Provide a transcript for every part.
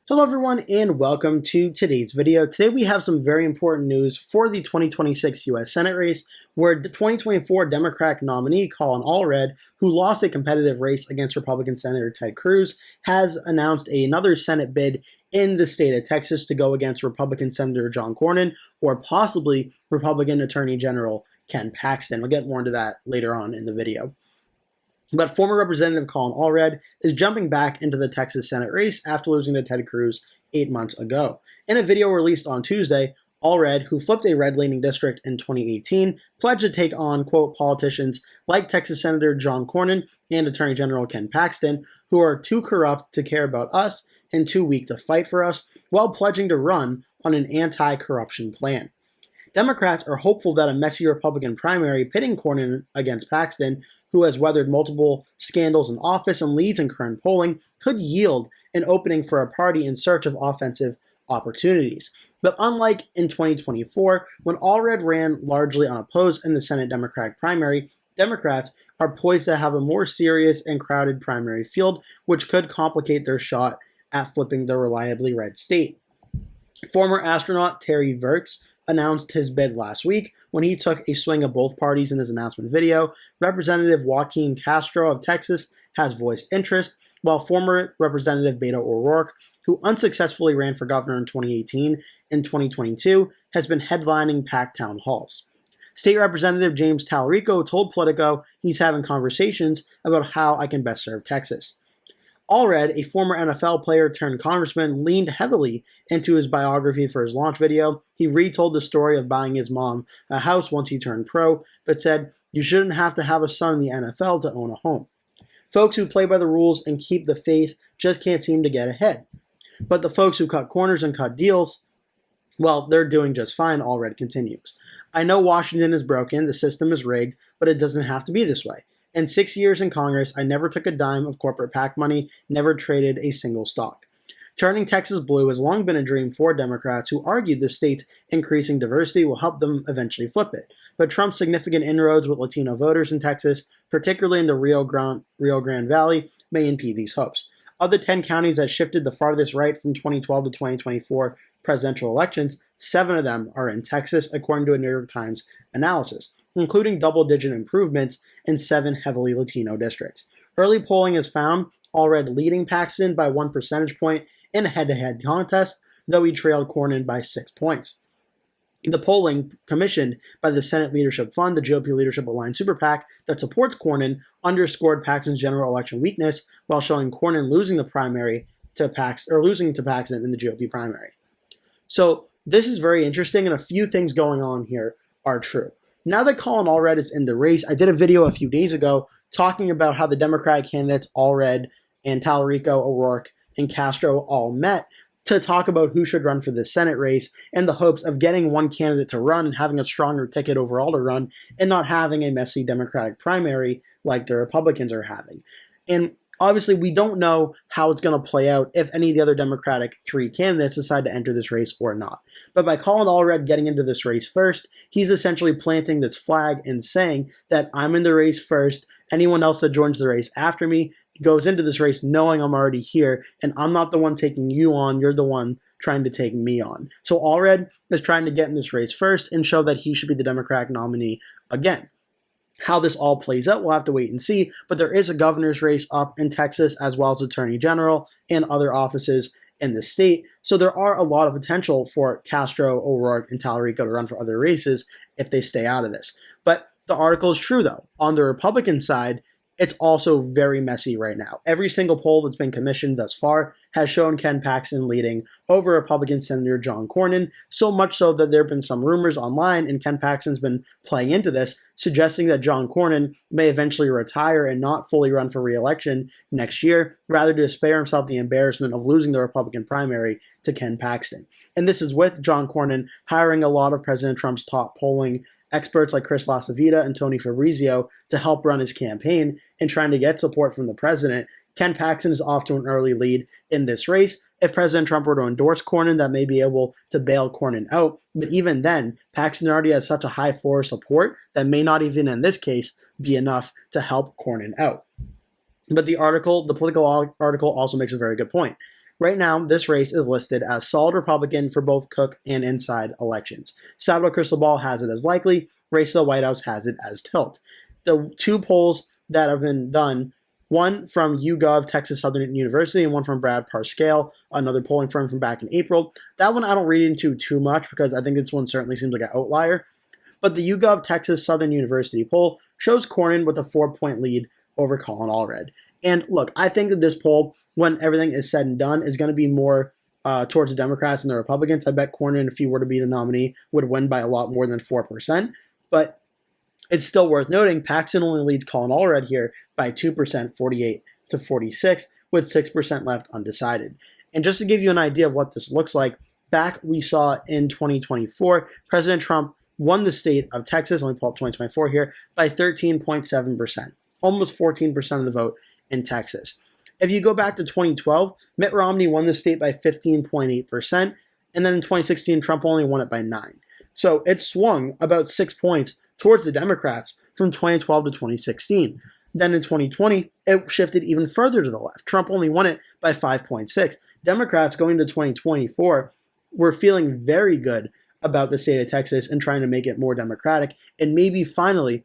Hello everyone and welcome to today's video. Today we have some very important news for the 2026 US Senate race where the 2024 Democratic nominee Collin Allred, who lost a competitive race against Republican Senator Ted Cruz, has announced another Senate bid in the state of Texas to go against Republican Senator John Cornyn or possibly Republican Attorney General Ken Paxton. We'll get more into that later on in the video. But former Representative Collin Allred is jumping back into the Texas Senate race after losing to Ted Cruz 8 months ago. In a video released on Tuesday, Allred, who flipped a red-leaning district in 2018, pledged to take on, quote, politicians like Texas Senator John Cornyn and Attorney General Ken Paxton, who are too corrupt to care about us and too weak to fight for us, while pledging to run on an anti-corruption plan. Democrats are hopeful that a messy Republican primary pitting Cornyn against Paxton, who has weathered multiple scandals in office and leads in current polling, could yield an opening for a party in search of offensive opportunities. But unlike in 2024, when Allred ran largely unopposed in the Senate Democratic primary, Democrats are poised to have a more serious and crowded primary field, which could complicate their shot at flipping the reliably red state. Former astronaut Terry Virts announced his bid last week when he took a swing of both parties in his announcement video. Representative Joaquin Castro of Texas has voiced interest, while former Representative Beto O'Rourke, who unsuccessfully ran for governor in 2018 and 2022, has been headlining packed town halls. State Representative James Talarico told Politico he's having conversations about how I can best serve Texas. Allred, a former NFL player turned congressman, leaned heavily into his biography for his launch video. He retold the story of buying his mom a house once he turned pro, but said, "You shouldn't have to have a son in the NFL to own a home. Folks who play by the rules and keep the faith just can't seem to get ahead. But the folks who cut corners and cut deals, well, they're doing just fine," Allred continues. "I know Washington is broken, the system is rigged, but it doesn't have to be this way. In 6 years in Congress, I never took a dime of corporate PAC money, never traded a single stock." Turning Texas blue has long been a dream for Democrats who argue the state's increasing diversity will help them eventually flip it. But Trump's significant inroads with Latino voters in Texas, particularly in the Rio Grande Valley, may impede these hopes. Of the 10 counties that shifted the farthest right from 2012 to 2024 presidential elections, 7 of them are in Texas, according to a New York Times analysis, including double-digit improvements in 7 heavily Latino districts. Early polling has found Allred leading Paxton by 1 percentage point in a head-to-head contest, though he trailed Cornyn by 6 points. The polling, commissioned by the Senate Leadership Fund, the GOP Leadership Aligned Super PAC that supports Cornyn, underscored Paxton's general election weakness while showing Cornyn losing the primary to losing to Paxton in the GOP primary. So this is very interesting, and a few things going on here are true. Now that Collin Allred is in the race, I did a video a few days ago talking about how the Democratic candidates Allred and Talarico, O'Rourke, and Castro all met to talk about who should run for the Senate race in the hopes of getting one candidate to run and having a stronger ticket overall to run and not having a messy Democratic primary like the Republicans are having. And obviously, we don't know how it's going to play out if any of the other Democratic 3 candidates decide to enter this race or not. But by Collin Allred getting into this race first, he's essentially planting this flag and saying that I'm in the race first. Anyone else that joins the race after me goes into this race knowing I'm already here, and I'm not the one taking you on, you're the one trying to take me on. So Allred is trying to get in this race first and show that he should be the Democratic nominee again. How this all plays out, we'll have to wait and see, but there is a governor's race up in Texas as well as attorney general and other offices in the state, so there are a lot of potential for Castro, O'Rourke, and Talarico to run for other races if they stay out of this. But the article is true, though. On the Republican side, it's also very messy right now. Every single poll that's been commissioned thus far has shown Ken Paxton leading over Republican Senator John Cornyn, so much so that there have been some rumors online, and Ken Paxton's been playing into this, suggesting that John Cornyn may eventually retire and not fully run for re-election next year, rather to spare himself the embarrassment of losing the Republican primary to Ken Paxton. And this is with John Cornyn hiring a lot of President Trump's top polling experts like Chris LaCivita and Tony Fabrizio to help run his campaign and trying to get support from the president. Ken Paxton is off to an early lead in this race. If President Trump were to endorse Cornyn, that may be able to bail Cornyn out. But even then, Paxton already has such a high floor of support that may not even in this case be enough to help Cornyn out. But the political article also makes a very good point. Right now, this race is listed as solid Republican for both Cook and inside elections. Salvador Crystal Ball has it as likely. Race to the White House has it as tilt. The two polls that have been done, one from YouGov, Texas Southern University, and one from Brad Parscale, another polling firm from back in April. That one I don't read into too much because I think this one certainly seems like an outlier. But the YouGov Texas Southern University poll shows Cornyn with a 4-point lead over Collin Allred. And look, I think that this poll, when everything is said and done, is going to be more towards the Democrats and the Republicans. I bet Cornyn, if he were to be the nominee, would win by a lot more than 4%. But it's still worth noting, Paxton only leads Collin Allred here by 2%, 48 to 46, with 6% left undecided. And just to give you an idea of what this looks like, back we saw in 2024, President Trump won the state of Texas, let me pull up 2024 here, by 13.7%, almost 14% of the vote in Texas. If you go back to 2012, Mitt Romney won the state by 15.8%, and then in 2016, Trump only won it by 9. So it swung about 6 points towards the Democrats from 2012 to 2016. Then in 2020, it shifted even further to the left. Trump only won it by 5.6. Democrats going to 2024 were feeling very good about the state of Texas and trying to make it more democratic, and maybe finally,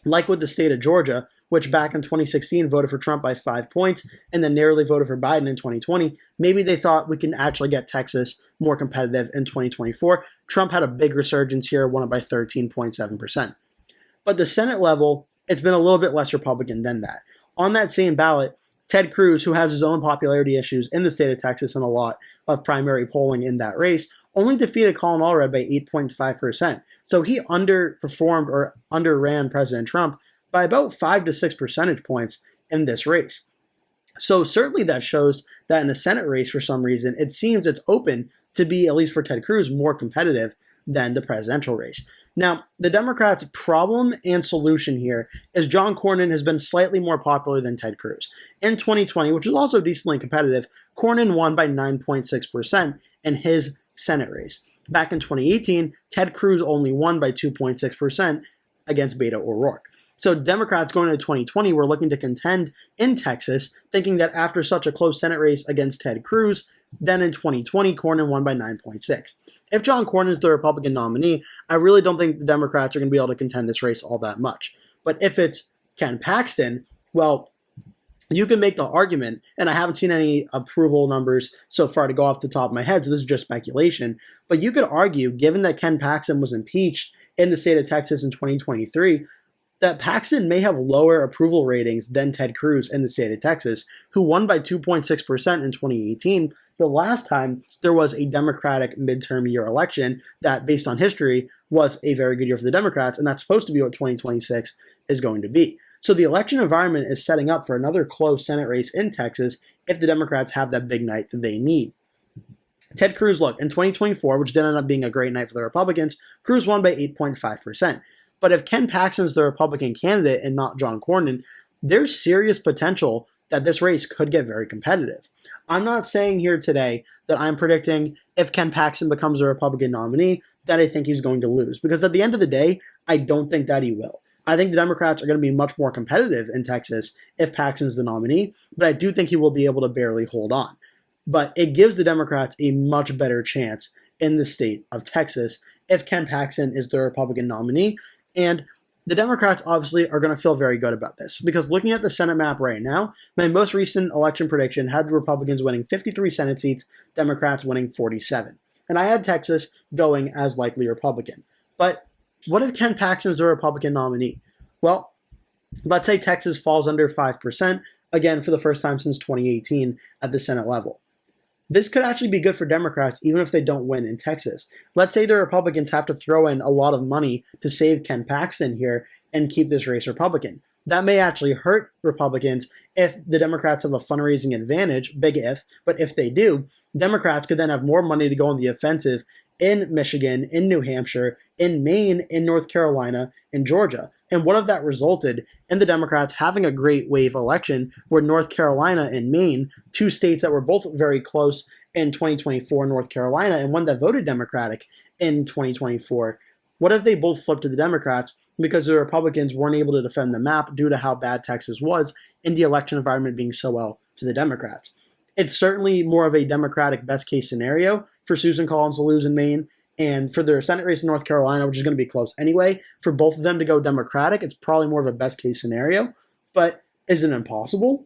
like with the state of Georgia, which back in 2016 voted for Trump by 5 points and then narrowly voted for Biden in 2020, maybe they thought we can actually get Texas more competitive in 2024. Trump had a big resurgence here, won it by 13.7%. But the Senate level, it's been a little bit less Republican than that. On that same ballot, Ted Cruz, who has his own popularity issues in the state of Texas and a lot of primary polling in that race, only defeated Collin Allred by 8.5%. So he underperformed or underran President Trump by about 5 to 6 percentage points in this race. So certainly that shows that in a Senate race, for some reason, it seems it's open to be, at least for Ted Cruz, more competitive than the presidential race. Now, the Democrats' problem and solution here is John Cornyn has been slightly more popular than Ted Cruz. In 2020, which was also decently competitive, Cornyn won by 9.6% in his Senate race. Back in 2018, Ted Cruz only won by 2.6% against Beto O'Rourke. So Democrats going into 2020 were looking to contend in Texas, thinking that after such a close Senate race against Ted Cruz, then in 2020, Cornyn won by 9.6. If John Cornyn is the Republican nominee, I really don't think the Democrats are going to be able to contend this race all that much. But if it's Ken Paxton, well, you can make the argument, and I haven't seen any approval numbers so far to go off the top of my head, so this is just speculation, but you could argue, given that Ken Paxton was impeached in the state of Texas in 2023, that Paxton may have lower approval ratings than Ted Cruz in the state of Texas, who won by 2.6% in 2018, the last time there was a Democratic midterm year election that, based on history, was a very good year for the Democrats, and that's supposed to be what 2026 is going to be. So the election environment is setting up for another close Senate race in Texas if the Democrats have that big night that they need. Ted Cruz, look, in 2024, which did end up being a great night for the Republicans, Cruz won by 8.5%. But if Ken Paxton's the Republican candidate and not John Cornyn, there's serious potential that this race could get very competitive. I'm not saying here today that I'm predicting if Ken Paxton becomes a Republican nominee that I think he's going to lose, because at the end of the day, I don't think that he will. I think the Democrats are going to be much more competitive in Texas if Paxton's the nominee, but I do think he will be able to barely hold on. But it gives the Democrats a much better chance in the state of Texas if Ken Paxton is the Republican nominee. And the Democrats obviously are going to feel very good about this, because looking at the Senate map right now, my most recent election prediction had the Republicans winning 53 Senate seats, Democrats winning 47. And I had Texas going as likely Republican. But what if Ken Paxton is the Republican nominee? Well, let's say Texas falls under 5%, again for the first time since 2018 at the Senate level. This could actually be good for Democrats even if they don't win in Texas. Let's say the Republicans have to throw in a lot of money to save Ken Paxton here and keep this race Republican. That may actually hurt Republicans if the Democrats have a fundraising advantage, big if, but if they do, Democrats could then have more money to go on the offensive in Michigan, in New Hampshire, in Maine, in North Carolina, in Georgia. And what if that resulted in the Democrats having a great wave election where North Carolina and Maine, two states that were both very close in 2024, North Carolina, and one that voted Democratic in 2024, what if they both flipped to the Democrats because the Republicans weren't able to defend the map due to how bad Texas was in the election environment being so well to the Democrats? it's certainly more of a Democratic best case scenario for Susan Collins to lose in Maine, and for their Senate race in North Carolina, which is going to be close anyway. For both of them to go Democratic, it's probably more of a best case scenario. But is it impossible?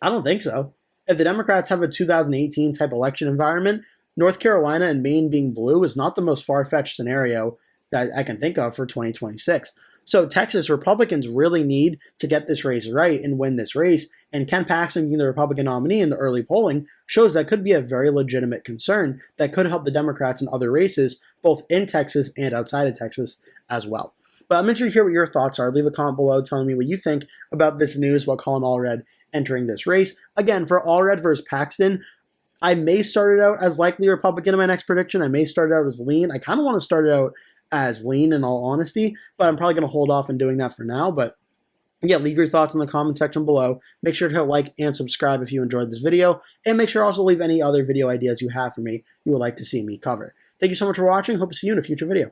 I don't think so. If the Democrats have a 2018 type election environment, North Carolina and Maine being blue is not the most far-fetched scenario that I can think of for 2026. So Texas, Republicans really need to get this race right and win this race. And Ken Paxton being the Republican nominee in the early polling shows that could be a very legitimate concern that could help the Democrats in other races, both in Texas and outside of Texas as well. But I'm interested to hear what your thoughts are. Leave a comment below telling me what you think about this news about Collin Allred entering this race. Again, for Allred versus Paxton, I may start it out as likely Republican in my next prediction. I may start it out as lean. I kind of want to start it out as lean in all honesty, but I'm probably going to hold off on doing that for now. But yeah, leave your thoughts in the comment section below. Make sure to like and subscribe if you enjoyed this video, and make sure also to leave any other video ideas you have for me you would like to see me cover. Thank you so much for watching. Hope to see you in a future video.